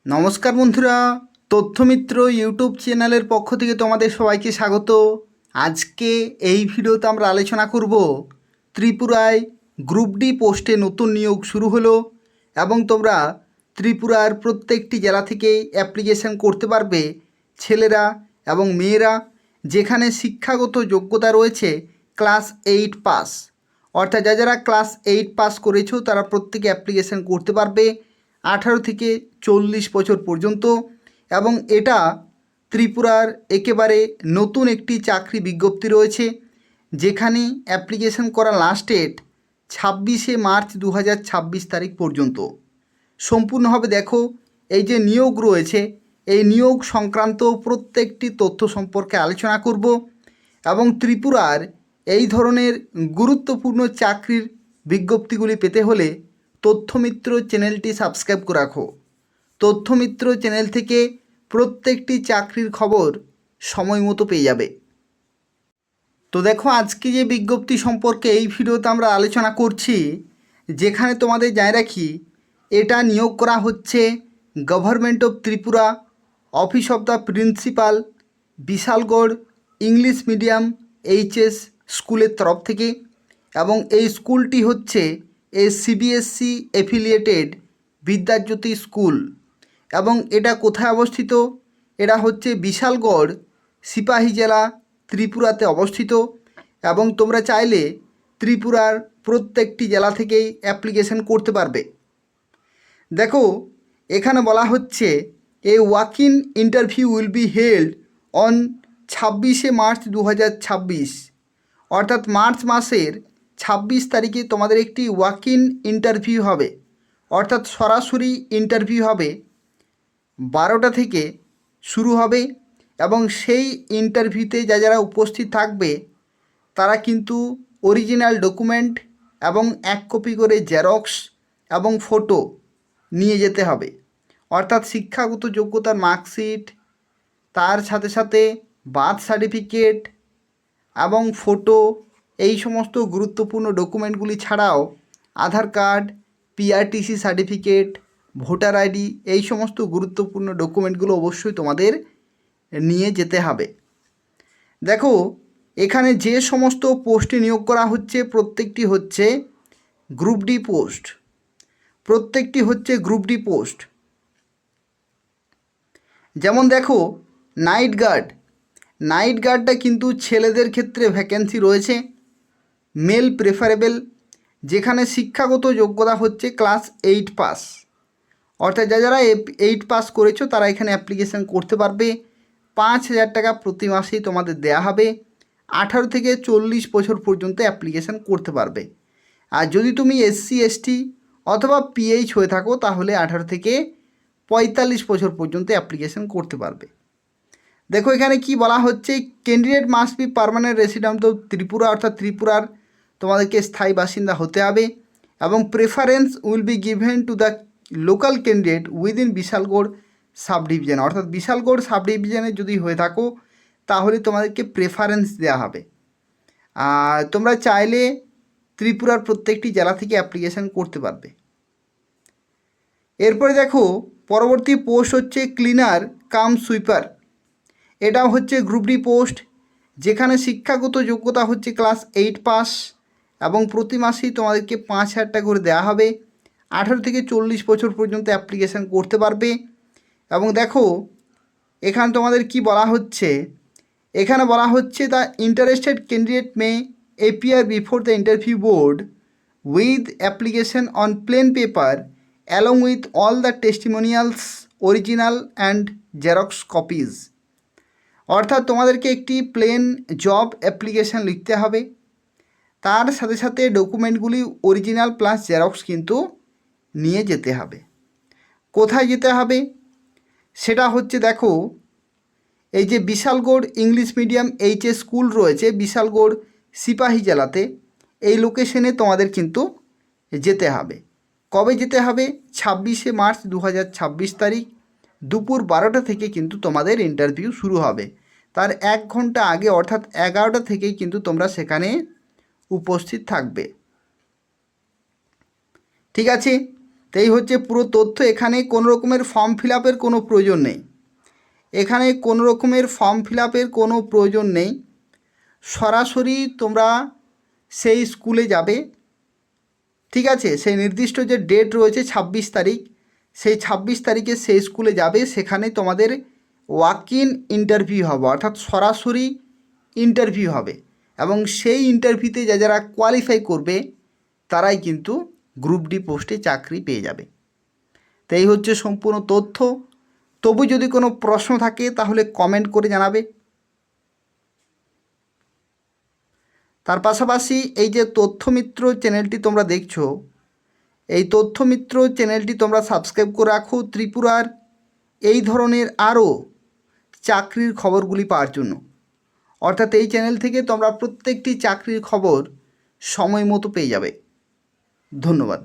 নমস্কার বন্ধুরা, তথ্যমিত্র ইউটিউব চ্যানেলের পক্ষ থেকে তোমাদের সবাইকে স্বাগত। আজকে এই ভিডিওতে আমরা আলোচনা করব ত্রিপুরায় গ্রুপ ডি পোস্টে নতুন নিয়োগ শুরু হলো এবং তোমরা ত্রিপুরার প্রত্যেকটি জেলা থেকে অ্যাপ্লিকেশন করতে পারবে, ছেলেরা এবং মেয়েরা, যেখানে শিক্ষাগত যোগ্যতা রয়েছে ক্লাস 8 পাস। অর্থাৎ যারা ক্লাস 8 পাস করেছো তারা প্রত্যেকে অ্যাপ্লিকেশন করতে পারবে 18 থেকে 40 বছর পর্যন্ত। এবং এটা ত্রিপুরার একেবারে নতুন একটি চাকরি বিজ্ঞপ্তি রয়েছে, যেখানে অ্যাপ্লিকেশন করা লাস্ট ডেট 26শে মার্চ 2026 তারিখ পর্যন্ত। সম্পূর্ণভাবে দেখো, এই যে নিয়োগ রয়েছে এই নিয়োগ সংক্রান্ত প্রত্যেকটি তথ্য সম্পর্কে আলোচনা করব এবং ত্রিপুরার এই ধরনের গুরুত্বপূর্ণ চাকরির বিজ্ঞপ্তিগুলি পেতে হলে তথ্যমিত্র চ্যানেলটি সাবস্ক্রাইব করে রাখো। তথ্যমিত্র চ্যানেল থেকে প্রত্যেকটি চাকরির খবর সময় মতো পেয়ে যাবে। তো দেখো, আজকে যে বিজ্ঞপ্তি সম্পর্কে এই ভিডিওতে আমরা আলোচনা করছি, যেখানে তোমাদের জানিয়ে রাখি এটা নিয়োগ করা হচ্ছে government of Tripura, office of the principal, Bishalgarh English medium HS স্কুলের তরফ থেকে। এবং এই স্কুলটি হচ্ছে সিবিএসসি অ্যাফিলিয়েটেড বিদ্যাজ্যোতি স্কুল। এবং এটা কোথায় অবস্থিত? এটা হচ্ছে বিশালগড়, সিপাহী জেলা, ত্রিপুরাতে অবস্থিত। এবং তোমরা চাইলে ত্রিপুরার প্রত্যেকটি জেলা থেকেই অ্যাপ্লিকেশন করতে পারবে। দেখো, এখানে বলা হচ্ছে a walk in interview will be held on 26শে মার্চ 2026। অর্থাৎ মার্চ মাসের 26 তারিখে তোমাদের একটি ওয়াক ইন ইন্টারভিউ হবে, অর্থাৎ সরাসরি ইন্টারভিউ হবে। 12টা থেকে শুরু হবে এবং সেই ইন্টারভিউতে যারা উপস্থিত থাকবে তারা কিন্তু অরিজিনাল ডকুমেন্ট এবং 1 কপি করে জেরক্স এবং ফটো নিয়ে যেতে হবে। অর্থাৎ শিক্ষাগত যোগ্যতার মার্কশিট, তার সাথে সাথে বার্থ সার্টিফিকেট এবং ফটো, এই সমস্ত গুরুত্বপূর্ণ ডকুমেন্টগুলি ছাড়াও Aadhaar card, PRTC certificate, voter ID, এই সমস্ত গুরুত্বপূর্ণ ডকুমেন্টগুলো অবশ্যই তোমাদের নিয়ে যেতে হবে। দেখো, এখানে যে সমস্ত পোস্টে নিয়োগ করা হচ্ছে প্রত্যেকটি হচ্ছে গ্রুপ ডি পোস্ট। প্রত্যেকটি হচ্ছে গ্রুপ ডি পোস্ট। যেমন দেখো, নাইট গার্ডটা কিন্তু ছেলেদের ক্ষেত্রে ভ্যাকেন্সি রয়েছে, মেল প্রেফারেবল, যেখানে শিক্ষাগত যোগ্যতা হচ্ছে ক্লাস 8 পাস। অর্থাৎ যারা 8 পাস করেছো তারা এখানে অ্যাপ্লিকেশান করতে পারবে। 5,000 টাকা প্রতি মাসেই তোমাদের দেয়া হবে। 18 থেকে 40 বছর পর্যন্ত অ্যাপ্লিকেশান করতে পারবে। আর যদি তুমি এসসি এসটি অথবা পিএইচ হয়ে থাকো তাহলে 18 থেকে 45 বছর পর্যন্ত অ্যাপ্লিকেশান করতে পারবে। দেখো, এখানে কি বলা হচ্ছে, candidate must be permanent resident of Tripura, অর্থাৎ ত্রিপুরার তোমাদেরকে স্থায়ী বাসিন্দা হতে হবে। এবং preference will be given to the local candidate within Bishalgarh sub division. অর্থাৎ বিশালগড় সাব ডিভিশনে যদি হয়ে থাকো তাহলে তোমাদেরকে প্রেফারেন্স দেওয়া হবে। আর তোমরা চাইলে ত্রিপুরার প্রত্যেকটি জেলা থেকে অ্যাপ্লিকেশান করতে পারবে। এরপরে দেখো, পরবর্তী পোস্ট হচ্ছে ক্লিনার কাম সুইপার। এটাও হচ্ছে গ্রুপ ডি পোস্ট, যেখানে শিক্ষাগত যোগ্যতা হচ্ছে ক্লাস 8 পাস এবং প্রতি মাসেই তোমাদেরকে 5,000 টাকা করে দেওয়া হবে। 18 থেকে 40 বছর পর্যন্ত অ্যাপ্লিকেশান করতে পারবে। এবং দেখো, এখানে তোমাদের কি বলা হচ্ছে, এখানে বলা হচ্ছে the interested candidate may appear before the interview board with application on plane paper along with all the testimonials original and xerox copies. অর্থাৎ তোমাদেরকে একটি প্লেন জব অ্যাপ্লিকেশান লিখতে হবে, তার সাথে সাথে ডকুমেন্টগুলি অরিজিনাল প্লাস জেরক্স কিন্তু নিয়ে যেতে হবে। কোথায় যেতে হবে সেটা হচ্ছে, দেখো, এই যে Bishalgarh English medium HS school রয়েছে বিশালগড় সিপাহী জেলাতে, এই লোকেশনে তোমাদের কিন্তু যেতে হবে। কবে যেতে হবে? 26শে মার্চ 2026 তারিখ দুপুর 12টা থেকে কিন্তু তোমাদের ইন্টারভিউ শুরু হবে। তার 1 ঘন্টা আগে অর্থাৎ 11টা থেকেই কিন্তু তোমরা সেখানে উপস্থিত থাকবে। ঠিক আছে, তো এই হচ্ছে পুরো তথ্য। এখানে কোনো রকমের ফর্ম ফিল আপের কোনো প্রয়োজন নেই, এখানে কোনো রকমের ফর্ম ফিল আপের কোনো প্রয়োজন নেই। সরাসরি তোমরা সেই স্কুলে যাবে, ঠিক আছে? সেই নির্দিষ্ট যে ডেট রয়েছে 26 তারিখ, সেই 26 তারিখে সেই স্কুলে যাবে, সেখানে তোমাদের ওয়াক ইন ইন্টারভিউ হবে, অর্থাৎ সরাসরি ইন্টারভিউ হবে। এবং সেই ইন্টারভিউতে যারা কোয়ালিফাই করবে তারাই কিন্তু গ্রুপ ডি পোস্টে চাকরি পেয়ে যাবে। তো এই হচ্ছে সম্পূর্ণ তথ্য। তবু যদি কোনো প্রশ্ন থাকে তাহলে কমেন্ট করে জানাবে। তার পাশাপাশি এই যে তথ্যমিত্র চ্যানেলটি তোমরা দেখছো, এই তথ্যমিত্র চ্যানেলটি তোমরা সাবস্ক্রাইব করে রাখো ত্রিপুরার এই ধরনের আরও চাকরির খবরগুলি পাওয়ার জন্য। অর্থাৎ এই চ্যানেল থেকে তোমরা প্রত্যেকটি চাকরির খবর সময় মতো পেয়ে যাবে। ধন্যবাদ।